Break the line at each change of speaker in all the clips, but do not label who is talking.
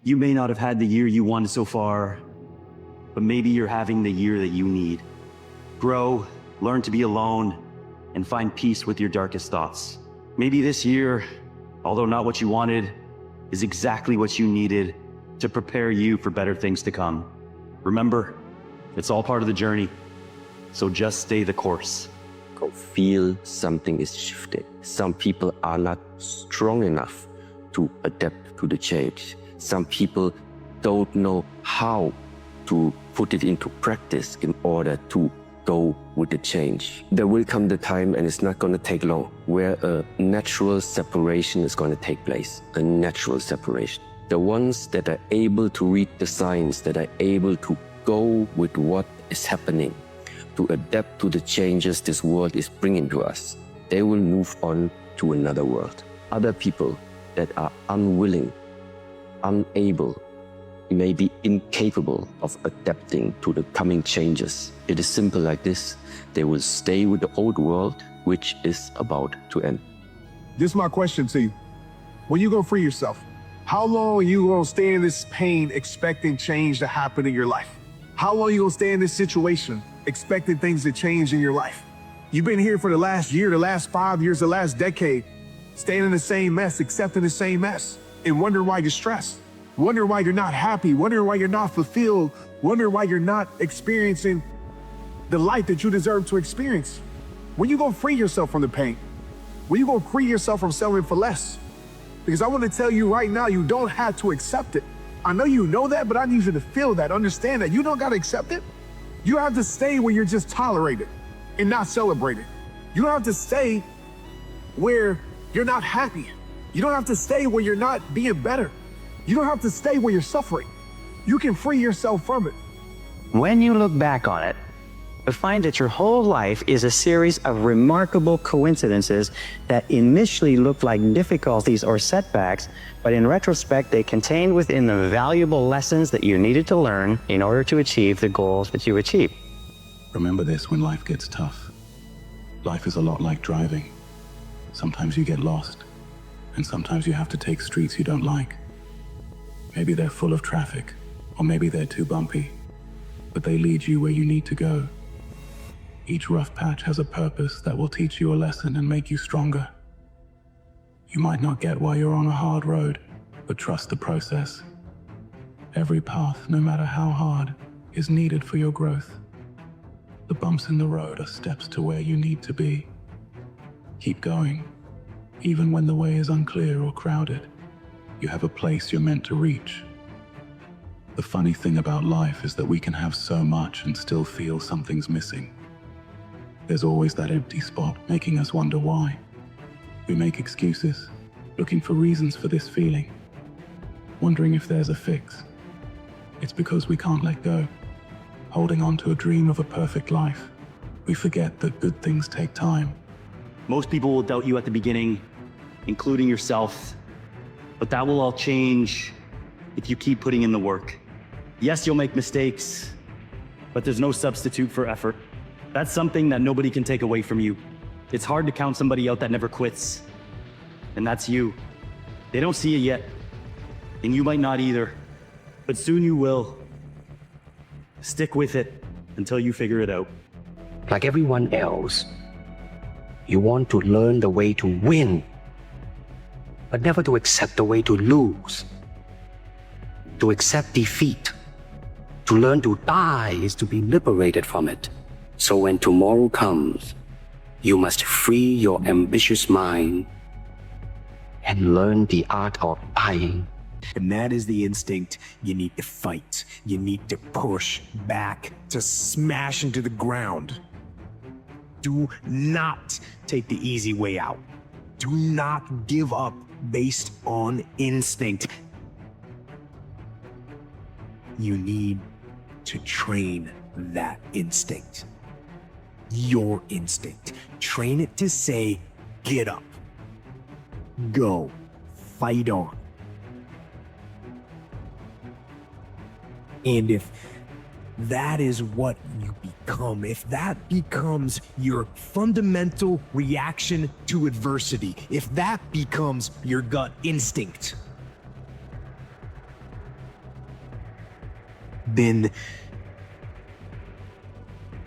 You may not have had the year you wanted so far, but maybe you're having the year that you need. Grow, learn to be alone, and find peace with your darkest thoughts. Maybe this year, although not what you wanted, is exactly what you needed to prepare you for better things to come. Remember, it's all part of the journey, so just stay the course.
Go feel something is shifting. Some people are not strong enough to adapt to the change. Some people don't know how to put it into practice in order to go with the change. There will come the time, and it's not going to take long, where a natural separation is going to take place. A natural separation. The ones that are able to read the signs, that are able to go with what is happening, to adapt to the changes this world is bringing to us, they will move on to another world. Other people that are unwilling, unable, maybe incapable of adapting to the coming changes, it is simple like this: they will stay with the old world, which is about to end.
This is my question to you. When you gonna free yourself, how long are you gonna stay in this pain expecting change to happen in your life? How long are you gonna stay in this situation expecting things to change in your life? You've been here for the last year, the last 5 years, the last decade, staying in the same mess, accepting the same mess, and wondering why you're stressed, wondering why you're not happy, wondering why you're not fulfilled, wondering why you're not experiencing the life that you deserve to experience. When you gonna free yourself from the pain? When you gonna free yourself from settling for less? Because I want to tell you right now, you don't have to accept it. I know you know that, but I need you to feel that, understand that. You don't gotta accept it. You have to stay where you're just tolerated and not celebrated. You don't have to stay where you're not happy. You don't have to stay where you're not being better. You don't have to stay where you're suffering. You can free yourself from it.
When you look back on it, you'll find that your whole life is a series of remarkable coincidences that initially look like difficulties or setbacks, but in retrospect, they contain within them valuable lessons that you needed to learn in order to achieve the goals that you achieved.
Remember this when life gets tough. Life is a lot like driving. Sometimes you get lost, and sometimes you have to take streets you don't like. Maybe they're full of traffic, or maybe they're too bumpy, but they lead you where you need to go. Each rough patch has a purpose that will teach you a lesson and make you stronger. You might not get why you're on a hard road, but trust the process. Every path, no matter how hard, is needed for your growth. The bumps in the road are steps to where you need to be. Keep going, even when the way is unclear or crowded. You have a place you're meant to reach. The funny thing about life is that we can have so much and still feel something's missing. There's always that empty spot making us wonder why. We make excuses, looking for reasons for this feeling, wondering if there's a fix. It's because we can't let go, holding on to a dream of a perfect life. We forget that good things take time.
Most people will doubt you at the beginning, including yourself, but that will all change if you keep putting in the work. Yes, you'll make mistakes, but there's no substitute for effort. That's something that nobody can take away from you. It's hard to count somebody out that never quits, and that's you. They don't see it yet, and you might not either, but soon you will. Stick with it until you figure it out.
Like everyone else, you want to learn the way to win, but never to accept the way to lose. To accept defeat, to learn to die is to be liberated from it. So when tomorrow comes, you must free your ambitious mind and learn the art of dying.
And that is the instinct you need to fight. You need to push back, to smash into the ground. Do not take the easy way out. Do not give up based on instinct. You need to train that instinct. Your instinct. Train it to say, get up, go, fight on. And if that is what you become, if that becomes your fundamental reaction to adversity, if that becomes your gut instinct, then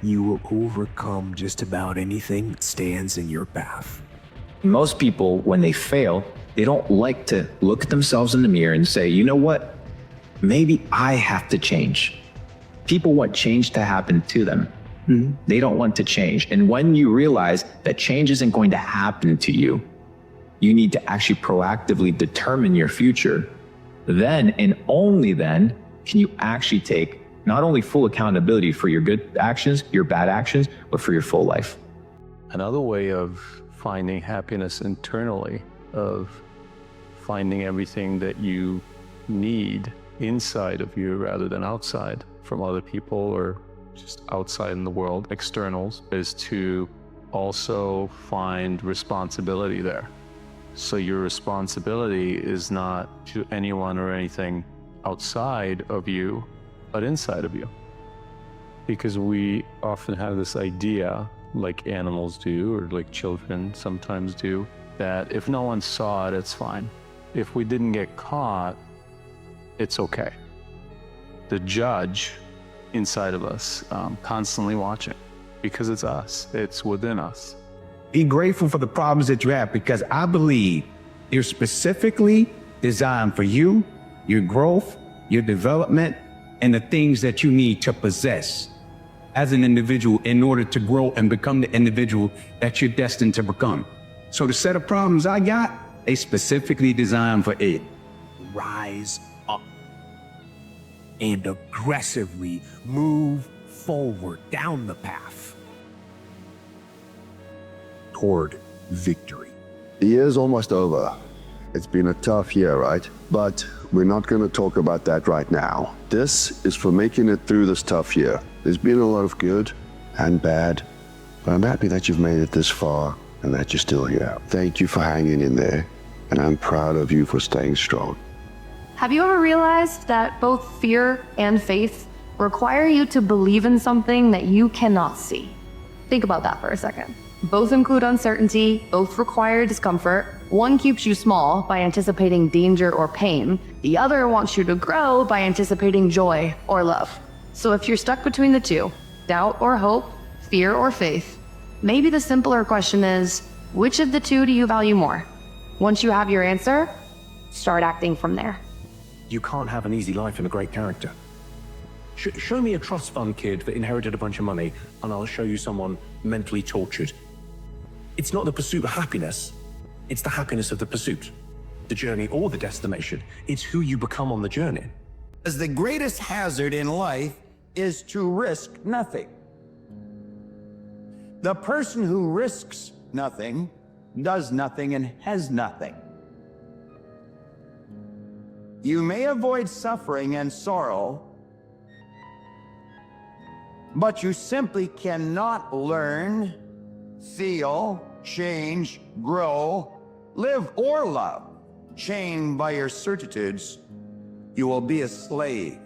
you will overcome just about anything that stands in your path.
Most people, when they fail, they don't like to look at themselves in the mirror and say, you know what? Maybe I have to change. People want change to happen to them. They don't want to change. And when you realize that change isn't going to happen to you, you need to actually proactively determine your future. Then and only then can you actually take not only full accountability for your good actions, your bad actions, but for your full life.
Another way of finding happiness internally, of finding everything that you need inside of you rather than outside from other people or just outside in the world, externals, is to also find responsibility there. So your responsibility is not to anyone or anything outside of you, but inside of you. Because we often have this idea, like animals do, or like children sometimes do, that if no one saw it, it's fine. If we didn't get caught, it's okay. The judge inside of us, constantly watching, because it's us, it's within us.
Be grateful for the problems that you have, because I believe they're specifically designed for you, your growth, your development, and the things that you need to possess as an individual in order to grow and become the individual that you're destined to become. So the set of problems I got, they specifically designed for it.
Rise up and aggressively move forward down the path toward victory.
The year's almost over. It's been a tough year, right? But we're not going to talk about that right now. This is for making it through this tough year. There's been a lot of good and bad, but I'm happy that you've made it this far and that you're still here. Thank you for hanging in there, and I'm proud of you for staying strong.
Have you ever realized that both fear and faith require you to believe in something that you cannot see? Think about that for a second. Both include uncertainty, both require discomfort. One keeps you small by anticipating danger or pain. The other wants you to grow by anticipating joy or love. So if you're stuck between the two, doubt or hope, fear or faith, maybe the simpler question is, which of the two do you value more? Once you have your answer, start acting from there.
You can't have an easy life and a great character. Show me a trust fund kid that inherited a bunch of money, and I'll show you someone mentally tortured. It's not the pursuit of happiness, it's the happiness of the pursuit. The journey or the destination. It's who you become on the journey.
As the greatest hazard in life is to risk nothing. The person who risks nothing, does nothing, and has nothing. You may avoid suffering and sorrow, but you simply cannot learn, feel, change, grow, live, or love. Chained by your certitudes, you will be a slave.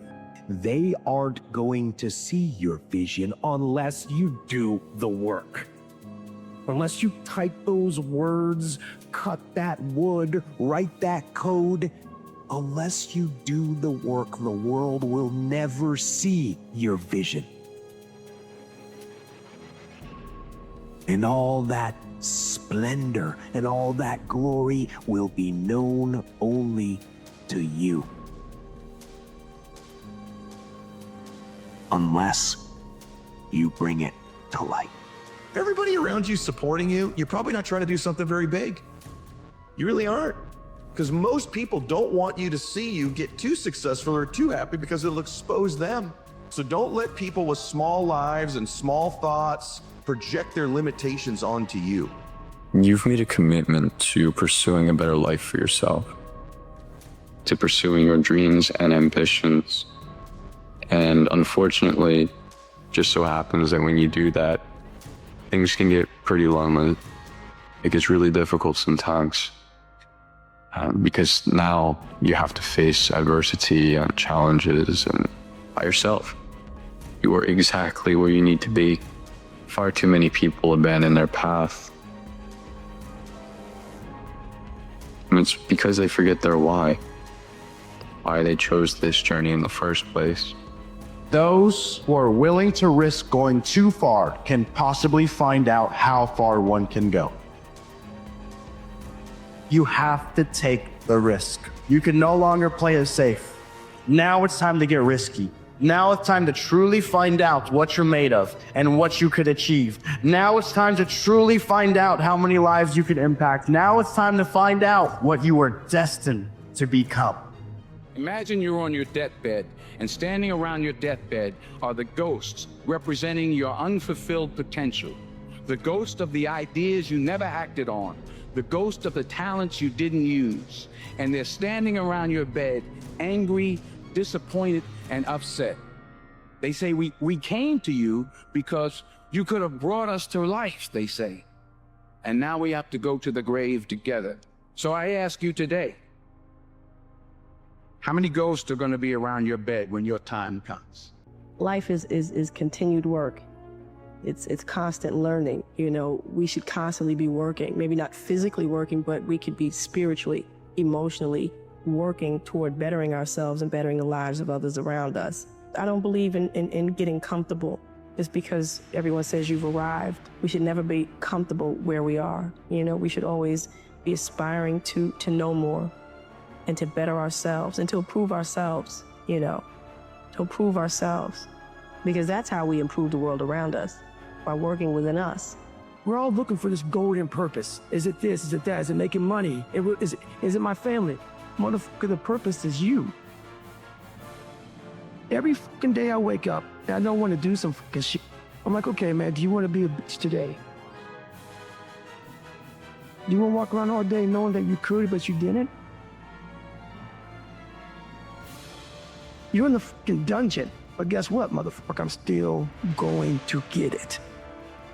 They aren't going to see your vision unless you do the work. Unless you type those words, cut that wood, write that code. Unless you do the work, the world will never see your vision. And all that splendor and all that glory will be known only to you. Unless you bring it to light.
If everybody around you supporting you, you're probably not trying to do something very big. You really aren't. Because most people don't want you to see you get too successful or too happy because it'll expose them. So don't let people with small lives and small thoughts project their limitations onto you.
You've made a commitment to pursuing a better life for yourself, to pursuing your dreams and ambitions. And unfortunately, just so happens that when you do that, things can get pretty lonely. It gets really difficult sometimes because now you have to face adversity and challenges and by yourself. You are exactly where you need to be. Far too many people abandon their path. And it's because they forget their why they chose this journey in the first place.
Those who are willing to risk going too far can possibly find out how far one can go. You have to take the risk. You can no longer play it safe. Now it's time to get risky. Now it's time to truly find out what you're made of and what you could achieve. Now it's time to truly find out how many lives you could impact. Now it's time to find out what you are destined to become.
Imagine you're on your deathbed, and standing around your deathbed are the ghosts representing your unfulfilled potential. The ghost of the ideas you never acted on. The ghost of the talents you didn't use. And they're standing around your bed, angry, disappointed, and upset. They say, we came to you because you could have brought us to life, they say. And now we have to go to the grave together. So I ask you today, how many ghosts are going to be around your bed when your time comes?
Life is continued work. It's constant learning. You know, we should constantly be working, maybe not physically working, but we could be spiritually, emotionally working toward bettering ourselves and bettering the lives of others around us. I don't believe in getting comfortable just because everyone says you've arrived. We should never be comfortable where we are. You know, we should always be aspiring to know more and to better ourselves and to improve ourselves, you know, to improve ourselves, because that's how we improve the world around us, by working within us.
We're all looking for this golden purpose. Is it this? Is it that? Is it making money? Is it my family? Motherfucker, the purpose is you. Every fucking day I wake up and I don't want to do some fucking shit. I'm like, okay, man, do you want to be a bitch today? Do you want to walk around all day knowing that you could, but you didn't? You're in the fucking dungeon, but guess what, motherfucker? I'm still going to get it.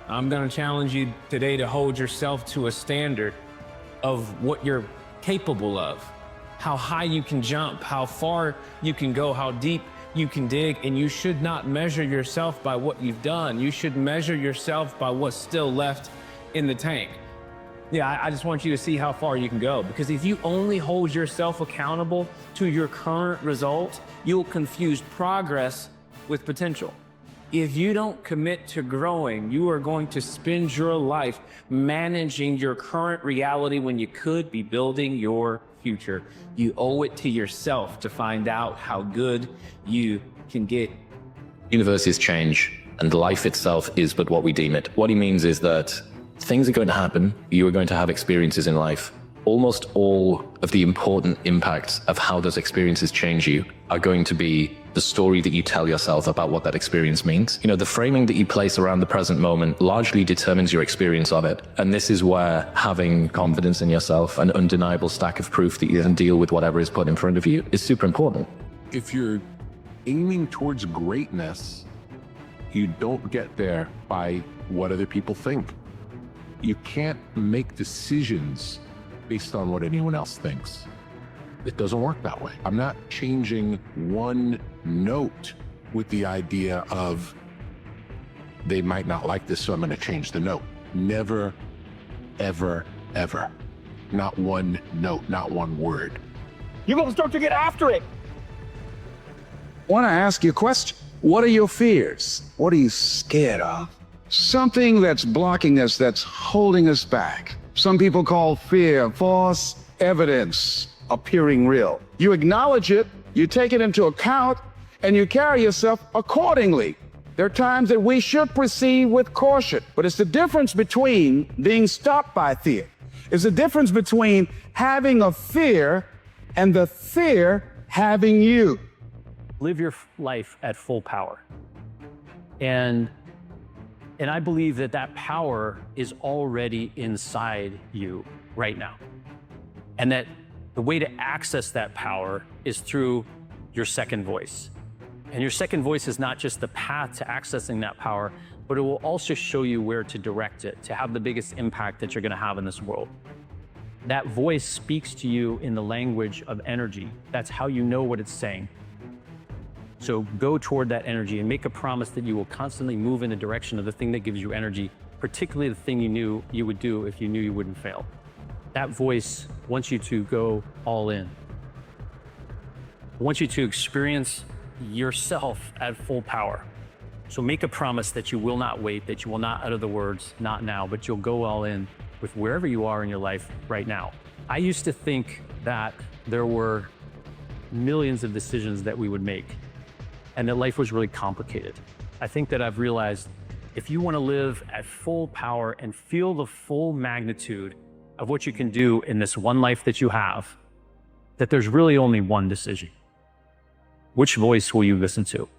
I'm gonna challenge you today to hold yourself to a standard of what you're capable of. How high you can jump, how far you can go, how deep you can dig, and you should not measure yourself by what you've done. You should measure yourself by what's still left in the tank. Yeah, I just want you to see how far you can go, because if you only hold yourself accountable to your current result, you'll confuse progress with potential. If you don't commit to growing, you are going to spend your life managing your current reality when you could be building your future. You owe it to yourself to find out how good you can get.
Universes change, and life itself is but what we deem it. What he means is that things are going to happen. You are going to have experiences in life. Almost all of the important impacts of how those experiences change you are going to be the story that you tell yourself about what that experience means. You know, the framing that you place around the present moment largely determines your experience of it. And this is where having confidence in yourself, an undeniable stack of proof that you can deal with whatever is put in front of you, is super important.
If you're aiming towards greatness, you don't get there by what other people think. You can't make decisions based on what anyone else thinks. It doesn't work that way. I'm not changing one note with the idea of they might not like this, so I'm going to change the note. Never, ever, ever. Not one note, not one word.
You're gonna start to get after it.
Want to ask you a question? What are your fears? What are you scared of? Something that's blocking us, that's holding us back. Some people call fear false evidence appearing real. You acknowledge it, you take it into account, and you carry yourself accordingly. There are times that we should proceed with caution, but it's the difference between being stopped by fear. It's the difference between having a fear and the fear having you.
Live your life at full power. And I believe that that power is already inside you right now. And that the way to access that power is through your second voice. And your second voice is not just the path to accessing that power, but it will also show you where to direct it, to have the biggest impact that you're gonna have in this world. That voice speaks to you in the language of energy. That's how you know what it's saying. So go toward that energy and make a promise that you will constantly move in the direction of the thing that gives you energy, particularly the thing you knew you would do if you knew you wouldn't fail. That voice wants you to go all in. It wants you to experience yourself at full power. So make a promise that you will not wait, that you will not utter the words, not now, but you'll go all in with wherever you are in your life right now. I used to think that there were millions of decisions that we would make and that life was really complicated. I think that I've realized if you want to live at full power and feel the full magnitude of what you can do in this one life that you have, that there's really only one decision. Which voice will you listen to?